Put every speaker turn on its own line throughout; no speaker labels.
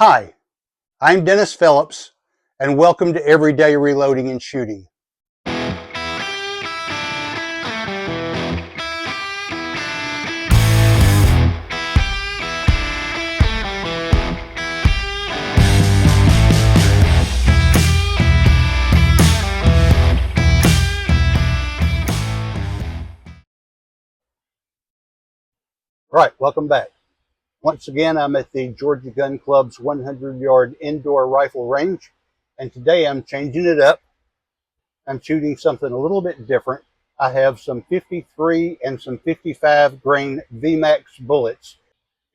Hi, I'm Dennis Phillips, and welcome to Everyday Reloading and Shooting. All right, welcome back. Once again, I'm at the Georgia Gun Club's 100-yard indoor rifle range, and today I'm changing it up. I'm shooting something a little bit different. I have some 53 and some 55 grain VMAX bullets.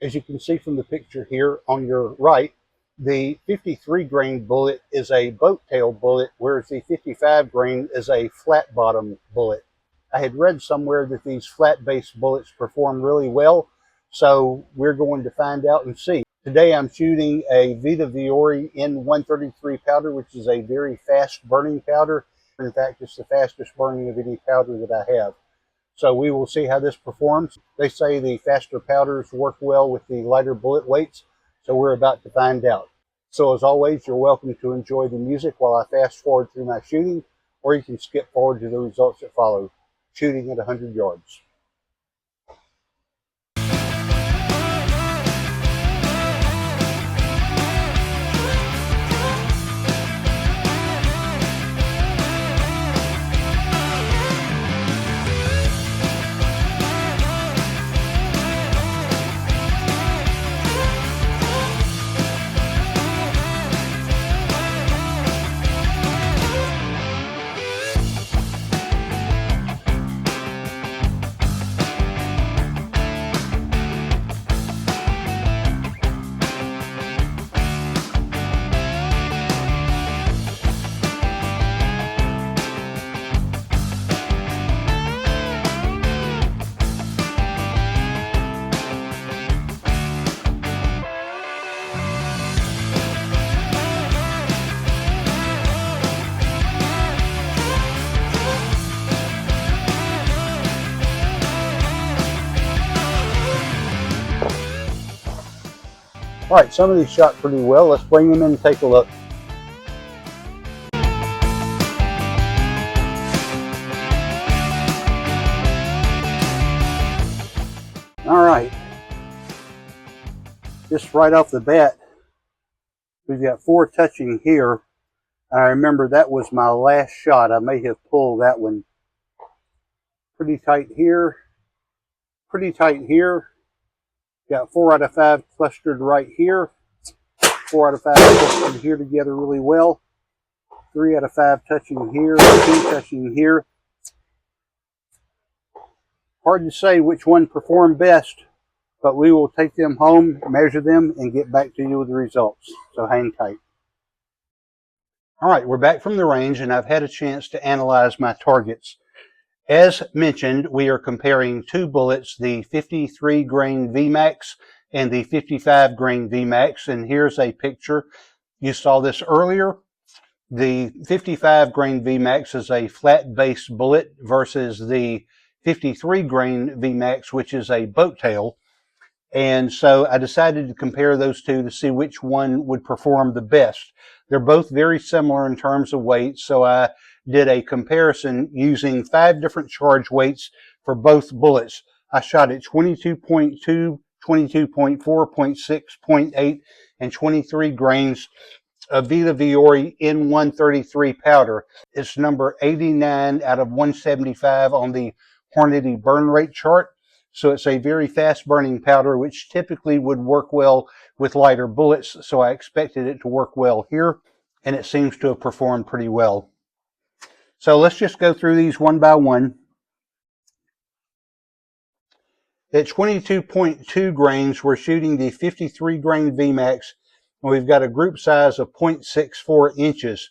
As you can see from the picture here on your right, the 53 grain bullet is a boat tail bullet, whereas the 55 grain is a flat bottom bullet. I had read somewhere that these flat base bullets perform really well, so we're going to find out and see. Today I'm shooting a Vita Viore N133 powder, which is a very fast burning powder. In fact, it's the fastest burning of any powder that I have. So we will see how this performs. They say the faster powders work well with the lighter bullet weights, so we're about to find out. So as always, you're welcome to enjoy the music while I fast forward through my shooting, or you can skip forward to the results that follow, shooting at 100 yards. All right, some of these shot pretty well. Let's bring them in and take a look. All right, just right off the bat, we've got 4 touching here. I remember that was my last shot. I may have pulled that one. Pretty tight here, pretty tight here. Got 4 out of 5 clustered right here. 4 out of 5 clustered here together really well. 3 out of 5 touching here. 2 touching here. Hard to say which one performed best, but we will take them home, measure them, and get back to you with the results. So hang tight. All right, we're back from the range, and I've had a chance to analyze my targets. As mentioned, we are comparing 2 bullets, the 53 grain VMAX and the 55 grain VMAX, and here's a picture. You saw this earlier. The 55 grain VMAX is a flat base bullet versus the 53 grain VMAX, which is a boat tail. And so I decided to compare those two to see which one would perform the best. They're both very similar in terms of weight, so I did a comparison using 5 different charge weights for both bullets. I shot at 22.2, 22.4, 0.6, 0.8, and 23 grains of Vita Viore N133 powder. It's number 89 out of 175 on the Hornady burn rate chart. So it's a very fast burning powder, which typically would work well with lighter bullets. So I expected it to work well here, and it seems to have performed pretty well. So let's just go through these one by one. At 22.2 grains, we're shooting the 53 grain VMAX, and we've got a group size of 0.64 inches.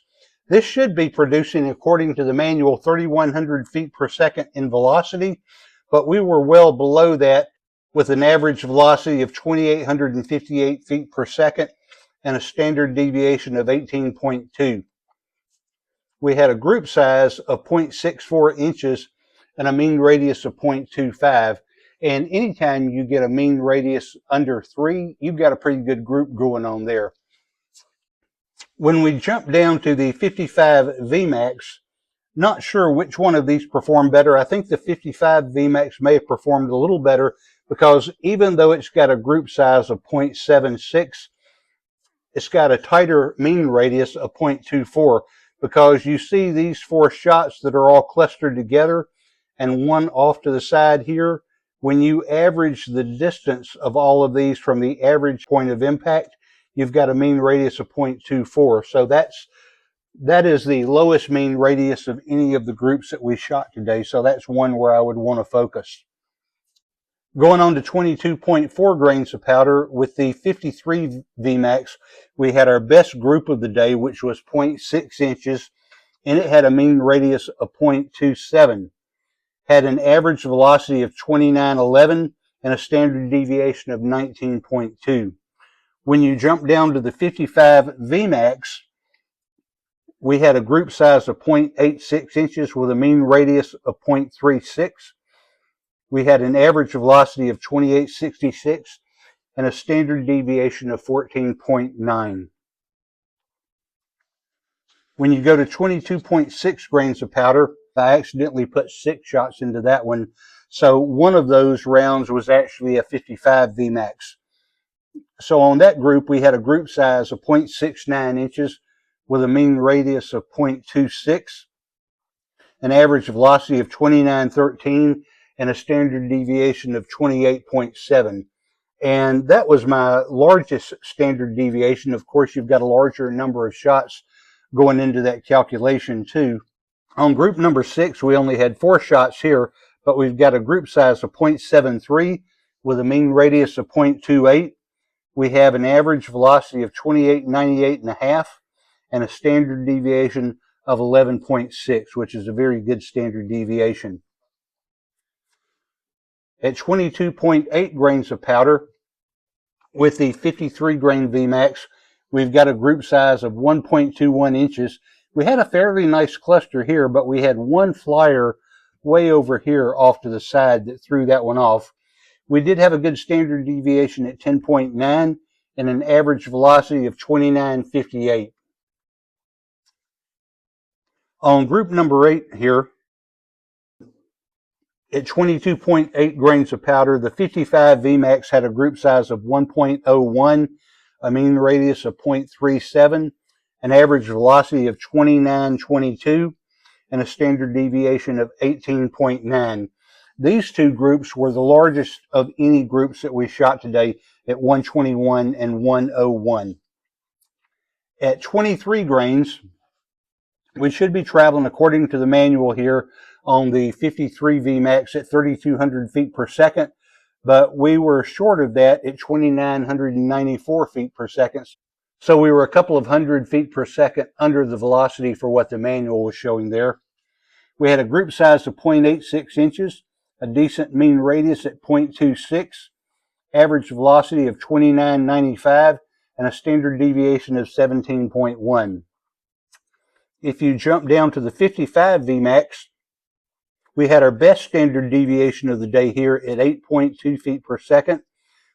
This should be producing, according to the manual, 3,100 feet per second in velocity, but we were well below that with an average velocity of 2,858 feet per second and a standard deviation of 18.2. We had a group size of 0.64 inches and a mean radius of 0.25. And anytime you get a mean radius under 3, you've got a pretty good group going on there. When we jump down to the 55 VMAX, not sure which one of these performed better. I think the 55 VMAX may have performed a little better because even though it's got a group size of 0.76, it's got a tighter mean radius of 0.24 because you see these four shots that are all clustered together and one off to the side here. When you average the distance of all of these from the average point of impact, you've got a mean radius of 0.24. So that is the lowest mean radius of any of the groups that we shot today. So that's one where I would want to focus. Going on to 22.4 grains of powder with the 53 VMAX, we had our best group of the day, which was 0.6 inches, and it had a mean radius of 0.27. Had an average velocity of 2911 and a standard deviation of 19.2. When you jump down to the 55 VMAX, we had a group size of 0.86 inches with a mean radius of 0.36. We had an average velocity of 2866 and a standard deviation of 14.9. When you go to 22.6 grains of powder, I accidentally put 6 shots into that one. So one of those rounds was actually a 55 VMAX. So on that group, we had a group size of 0.69 inches with a mean radius of 0.26, an average velocity of 2913, and a standard deviation of 28.7. And that was my largest standard deviation. Of course, you've got a larger number of shots going into that calculation too. On group number 6, we only had 4 shots here, but we've got a group size of 0.73 with a mean radius of 0.28. We have an average velocity of 2898.5 and a standard deviation of 11.6, which is a very good standard deviation. At 22.8 grains of powder, with the 53 grain VMAX, we've got a group size of 1.21 inches. We had a fairly nice cluster here, but we had one flyer way over here off to the side that threw that one off. We did have a good standard deviation at 10.9 and an average velocity of 2958. On group number 8 here, at 22.8 grains of powder, the 55 VMAX had a group size of 1.01, a mean radius of 0.37, an average velocity of 2922, and a standard deviation of 18.9. These two groups were the largest of any groups that we shot today at 121 and 101. At 23 grains, we should be traveling according to the manual here on the 53 VMAX at 3,200 feet per second, but we were short of that at 2,994 feet per second. So we were a couple of hundred feet per second under the velocity for what the manual was showing there. We had a group size of 0.86 inches, a decent mean radius at 0.26, average velocity of 2995, and a standard deviation of 17.1. If you jump down to the 55 VMAX, we had our best standard deviation of the day here at 8.2 feet per second.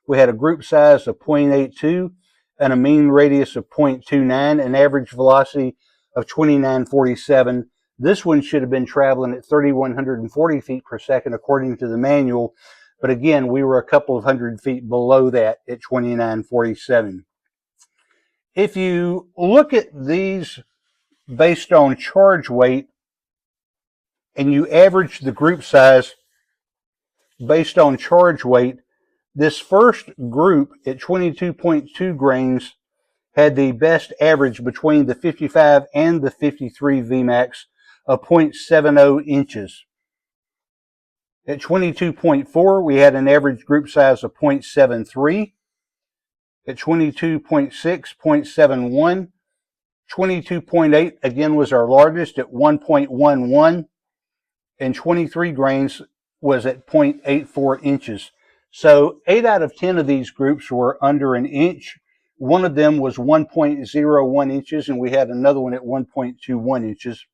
We had a group size of 0.82 and a mean radius of 0.29, an average velocity of 2947. This one should have been traveling at 3,140 feet per second according to the manual, but again, we were a couple of hundred feet below that at 2947. If you look at these based on charge weight and you average the group size based on charge weight, this first group at 22.2 grains had the best average between the 55 and the 53 VMAX of 0.70 inches. At 22.4, we had an average group size of 0.73. At 22.6, 0.71. 22.8 again was our largest at 1.11, and 23 grains was at 0.84 inches. So 8 out of 10 of these groups were under an inch. One of them was 1.01 inches, and we had another one at 1.21 inches.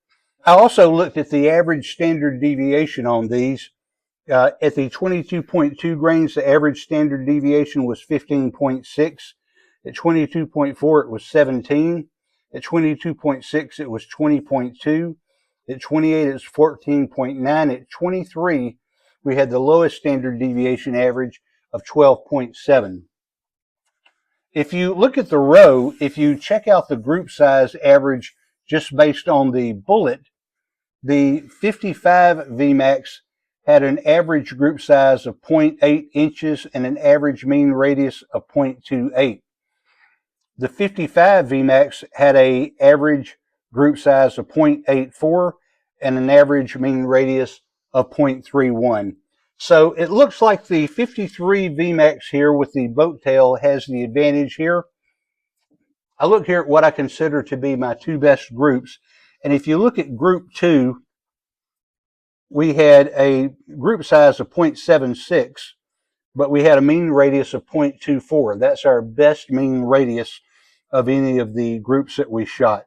I also looked at the average standard deviation on these. At the 22.2 grains, the average standard deviation was 15.6. At 22.4, it was 17. At 22.6, it was 20.2. At 28, it's 14.9. At 23, we had the lowest standard deviation average of 12.7. If you look at the row, if you check out the group size average just based on the bullet, the 55 VMAX had an average group size of 0.8 inches and an average mean radius of 0.28. The 55 VMAX had an average group size of 0.84 and an average mean radius of 0.31. So it looks like the 53 VMAX here with the boat tail has the advantage here. I look here at what I consider to be my two best groups. And if you look at group 2, we had a group size of 0.76, but we had a mean radius of 0.24. That's our best mean radius of any of the groups that we shot.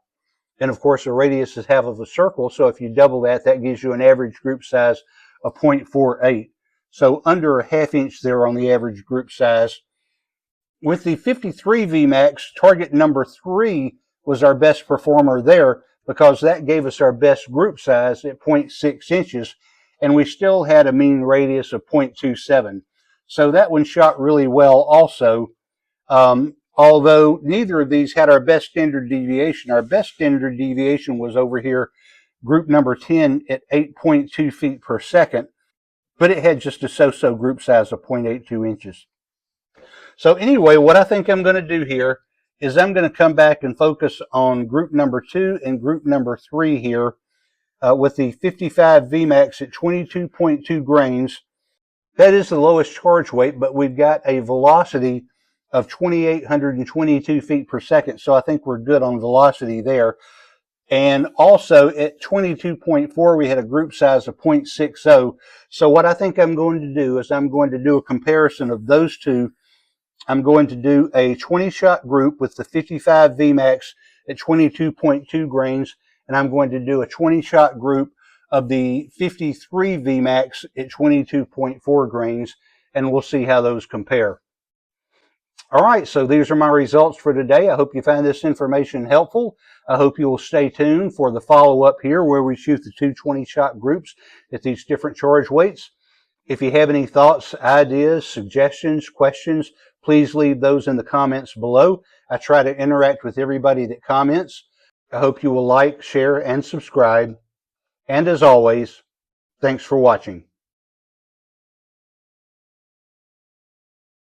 And of course, a radius is half of a circle, so if you double that, that gives you an average group size of 0.48. So under a half inch there on the average group size. With the 53 VMAX, target number 3 was our best performer there because that gave us our best group size at 0.6 inches, and we still had a mean radius of 0.27. So that one shot really well also. Although neither of these had our best standard deviation. Our best standard deviation was over here, group number 10 at 8.2 feet per second, but it had just a so-so group size of 0.82 inches. So anyway, what I think I'm going to do here is I'm going to come back and focus on group number 2 and group number 3 here with the 55 VMAX at 22.2 grains. That is the lowest charge weight, but we've got a velocity of 2,822 feet per second. So I think we're good on velocity there. And also at 22.4, we had a group size of 0.60. So what I think I'm going to do is I'm going to do a comparison of those two. I'm going to do a 20-shot group with the 55 VMAX at 22.2 grains, and I'm going to do a 20-shot group of the 53 VMAX at 22.4 grains, and we'll see how those compare. All right, so these are my results for today. I hope you found this information helpful. I hope you will stay tuned for the follow-up here where we shoot the two 20-shot groups at these different charge weights. If you have any thoughts, ideas, suggestions, questions, please leave those in the comments below. I try to interact with everybody that comments. I hope you will like, share, and subscribe. And as always, thanks for watching.